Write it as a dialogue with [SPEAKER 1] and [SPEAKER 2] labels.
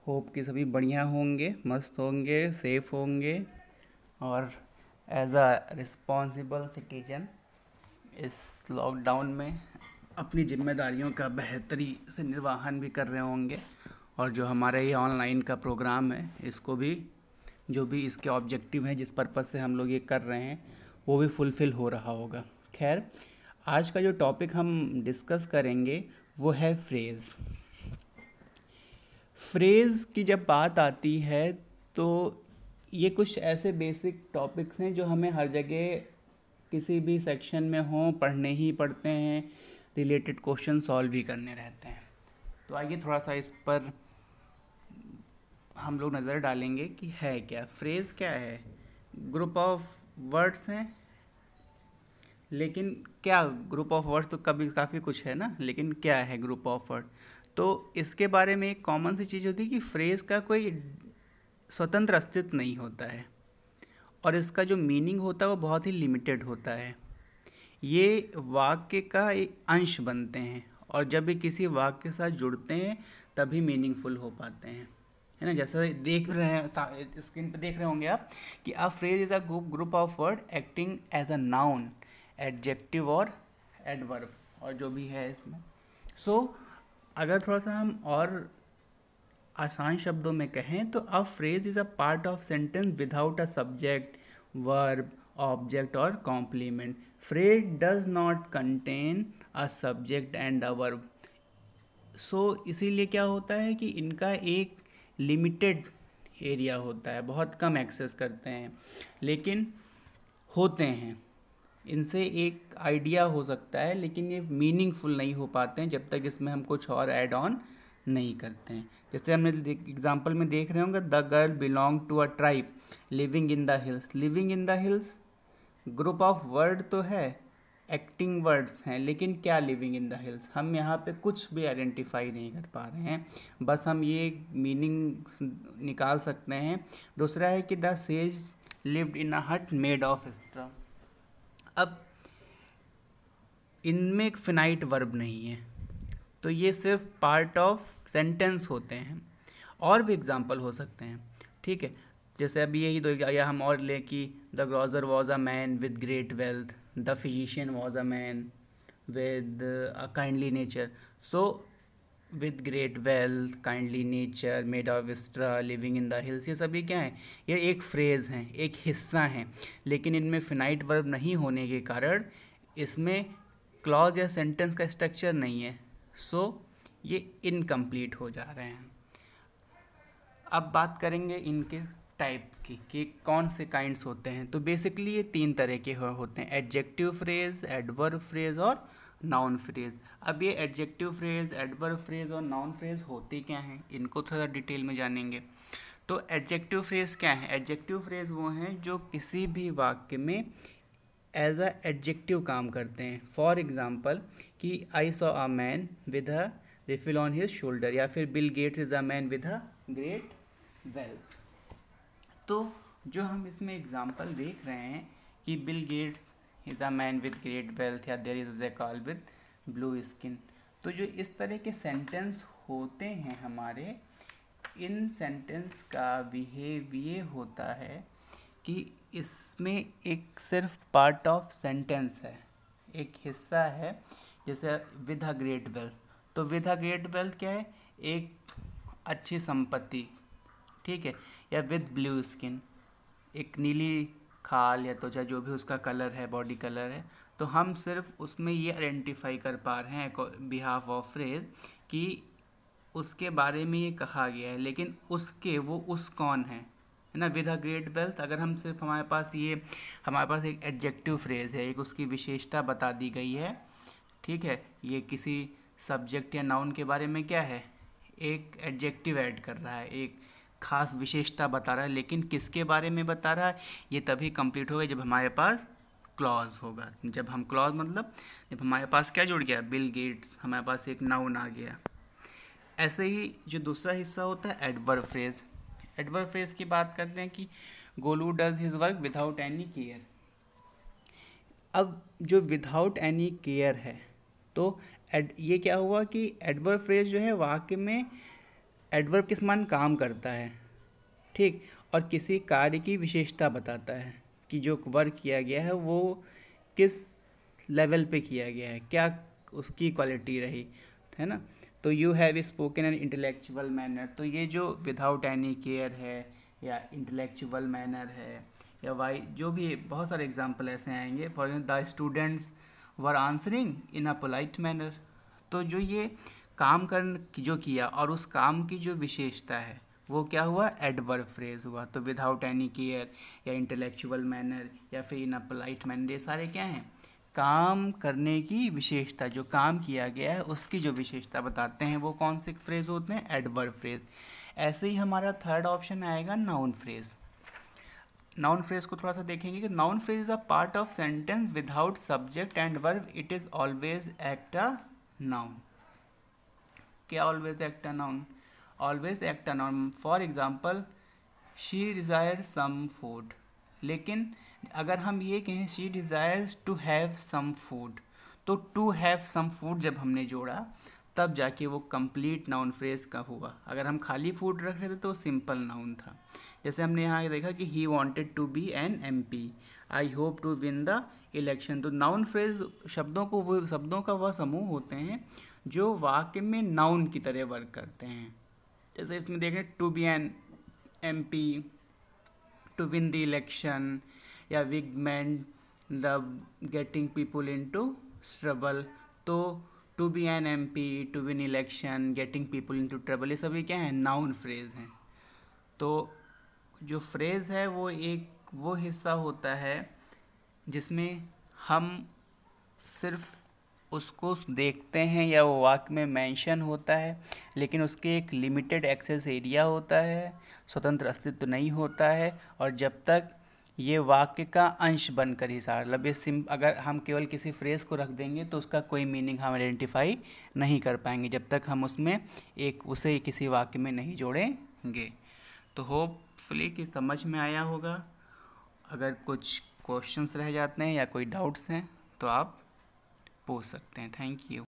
[SPEAKER 1] Hope कि सभी बढ़िया होंगे, मस्त होंगे, सेफ होंगे और एज अ रिस्पॉन्सिबल सिटीजन इस लॉकडाउन में अपनी जिम्मेदारियों का बेहतरी से निर्वहन भी कर रहे होंगे। और जो हमारा ये ऑनलाइन का प्रोग्राम है, इसको भी जो भी इसके ऑब्जेक्टिव हैं, जिस पर्पज़ से हम लोग ये कर रहे हैं, वो भी फुलफ़िल हो रहा होगा। खैर, आज का जो टॉपिक हम डिस्कस करेंगे वो है फ्रेज़। फ्रेज़ की जब बात आती है तो ये कुछ ऐसे बेसिक टॉपिक्स हैं जो हमें हर जगह किसी भी सेक्शन में हों पढ़ने ही पड़ते हैं, रिलेटेड क्वेश्चन सॉल्व भी करने रहते हैं। तो आइए थोड़ा सा इस पर हम लोग नज़र डालेंगे कि है क्या फ्रेज़। क्या है? ग्रुप ऑफ वर्ड्स हैं, लेकिन क्या ग्रुप ऑफ वर्ड्स तो कभी काफ़ी कुछ है ना, लेकिन क्या है ग्रुप ऑफ वर्ड? तो इसके बारे में एक कॉमन सी चीज़ होती है कि फ्रेज़ का कोई स्वतंत्र अस्तित्व नहीं होता है और इसका जो मीनिंग होता है वो बहुत ही लिमिटेड होता है। ये वाक्य का एक अंश बनते हैं और जब भी किसी वाक्य के साथ जुड़ते हैं तभी मीनिंगफुल हो पाते हैं, है ना। जैसा देख रहे हैं स्क्रीन पे, देख रहे होंगे आप कि a phrase is a group of word acting as a noun, adjective और एडवर्ब और जो भी है इसमें। सो अगर थोड़ा सा हम और आसान शब्दों में कहें तो a phrase is a part of sentence without a subject, verb, object और complement. Phrase does not contain a subject and a verb. So इसीलिए क्या होता है कि इनका एक लिमिटेड एरिया होता है, बहुत कम एक्सेस करते हैं, लेकिन होते हैं। इनसे एक आइडिया हो सकता है लेकिन ये मीनिंगफुल नहीं हो पाते हैं जब तक इसमें हम कुछ और ऐड ऑन नहीं करते हैं। जैसे हमने एग्जांपल में देख रहे होंगे, the girl belong to a tribe living in the hills. Living in the hills group of word तो है, एक्टिंग वर्ड्स हैं, लेकिन क्या लिविंग इन द हिल्स? हम यहाँ पे कुछ भी आइडेंटिफाई नहीं कर पा रहे हैं, बस हम ये मीनिंग निकाल सकते हैं। दूसरा है कि द सेज लिव्ड इन अ हट मेड ऑफ स्ट्रॉ। अब इनमें एक फिनाइट वर्ब नहीं है, तो ये सिर्फ पार्ट ऑफ सेंटेंस होते हैं। और भी एग्जांपल हो सकते हैं, ठीक है। जैसे अभी यही दो, या हम और ले कि the grocer was a man with great wealth, the physician was a man with a kindly nature. So with great wealth, kindly nature, made of straw, living in the hills, ये सभी क्या हैं? ये एक फ्रेज़ हैं, एक हिस्सा हैं, लेकिन इनमें फिनाइट वर्ब नहीं होने के कारण इसमें क्लॉज या सेंटेंस का स्ट्रक्चर नहीं है। सो ये इनकम्प्लीट हो जा रहे हैं। अब बात करेंगे इनके टाइप्स की कि कौन से काइंड्स होते हैं। तो बेसिकली ये तीन तरह के होते हैं, एडजेक्टिव फ्रेज, एडवर्ब फ्रेज और नाउन फ्रेज। अब ये एडजेक्टिव फ्रेज, एडवर्ब फ्रेज और नाउन फ्रेज होते क्या हैं, इनको थोड़ा डिटेल में जानेंगे। तो एडजेक्टिव फ्रेज क्या है? एडजेक्टिव फ्रेज वो हैं जो किसी भी वाक्य में एज अ एडजेक्टिव काम करते हैं। फॉर एग्जाम्पल कि I saw a man with a rifle on his shoulder, या फिर Bill Gates is a man with a great wealth. तो जो हम इसमें एग्जाम्पल देख रहे हैं कि Bill Gates is a man with great wealth, या there is a call with blue skin, तो जो इस तरह के सेंटेंस होते हैं हमारे, इन सेंटेंस का बिहेव ये होता है कि इसमें एक सिर्फ पार्ट ऑफ सेंटेंस है, एक हिस्सा है। जैसे विद अ ग्रेट वेल्थ, तो विद अ ग्रेट वेल्थ क्या है? एक अच्छी संपत्ति, ठीक है। या विद ब्लू स्किन, एक नीली खाल या त्वचा, जो भी उसका कलर है, बॉडी कलर है। तो हम सिर्फ उसमें ये आइडेंटिफाई कर पा रहे हैं बिहाफ ऑफ फ्रेज कि उसके बारे में ये कहा गया है, लेकिन उसके वो उस कौन है ना। विद अ ग्रेट वेल्थ अगर हम सिर्फ हमारे पास एक एडजेक्टिव फ्रेज है, एक उसकी विशेषता बता दी गई है, ठीक है। ये किसी सब्जेक्ट या नाउन के बारे में क्या है, एक एडजेक्टिव ऐड कर रहा है, एक खास विशेषता बता रहा है, लेकिन किसके बारे में बता रहा है, ये तभी कंप्लीट होगा जब हमारे पास क्लॉज होगा। जब हम क्लॉज मतलब जब हमारे पास क्या जुड़ गया, बिल गेट्स, हमारे पास एक नाउन आ गया। ऐसे ही जो दूसरा हिस्सा होता है एडवर्ब फ्रेज। एडवर्ब फ्रेज की बात करते हैं कि Golu does his work without any care. अब जो विदाउट एनी केयर है, तो ये क्या हुआ कि एडवर्ब फ्रेज जो है वाक्य में एडवर्ब किस मान काम करता है, ठीक, और किसी कार्य की विशेषता बताता है कि जो वर्क किया गया है वो किस लेवल पे किया गया है, क्या उसकी क्वालिटी रही, है ना। तो you have spoken an intellectual manner, तो ये जो विदाउट एनी केयर है या इंटेलेक्चुअल मैनर है या वाई, जो भी बहुत सारे एग्जांपल ऐसे आएंगे। For example the students were answering in a polite manner, तो जो ये काम कर जो किया और उस काम की जो विशेषता है वो क्या हुआ, एडवर्ब फ्रेज हुआ। तो विदाउट एनी केयर या इंटेलेक्चुअल मैनर या फिर इन अ पोलाइट मैनर, ये सारे क्या हैं, काम करने की विशेषता, जो काम किया गया है उसकी जो विशेषता बताते हैं, वो कौन से फ्रेज होते हैं, एडवर्ब फ्रेज। ऐसे ही हमारा थर्ड ऑप्शन आएगा नाउन फ्रेज। नाउन फ्रेज को थोड़ा सा देखेंगे कि noun phrase is a part of sentence without subject and verb, it is always act a noun. क्या always act a noun, always act a noun. For example she desire some food, लेकिन अगर हम ये कहें she desires to have some food, तो to have some food जब हमने जोड़ा तब जाके वो कंप्लीट नाउन फ्रेज का हुआ। अगर हम खाली फूड रख रहे थे तो सिंपल नाउन था। जैसे हमने यहाँ देखा कि he wanted to be an MP, I hope to win the election. तो नाउन फ्रेज शब्दों का वह समूह होते हैं जो वाक्य में नाउन की तरह वर्क करते हैं। जैसे इसमें देखें to be an MP, to win the election, या विगमेंट the getting people into trouble. तो to be an MP, to win election, getting people into trouble, ये सभी क्या हैं, नाउन फ्रेज हैं। तो जो फ्रेज है वो हिस्सा होता है जिसमें हम सिर्फ उसको देखते हैं या वो वाक्य में मेंशन होता है, लेकिन उसके एक लिमिटेड एक्सेस एरिया होता है, स्वतंत्र अस्तित्व नहीं होता है, और जब तक ये वाक्य का अंश बनकर ही सार, मतलब ये अगर हम केवल किसी फ्रेज को रख देंगे तो उसका कोई मीनिंग हम आइडेंटिफाई नहीं कर पाएंगे जब तक हम उसमें उसे किसी वाक्य में नहीं जोड़ेंगे। तो होपफुली कि समझ में आया होगा। अगर कुछ क्वेश्चंस रह जाते हैं या कोई डाउट्स हैं तो आप पूछ सकते हैं। Thank you.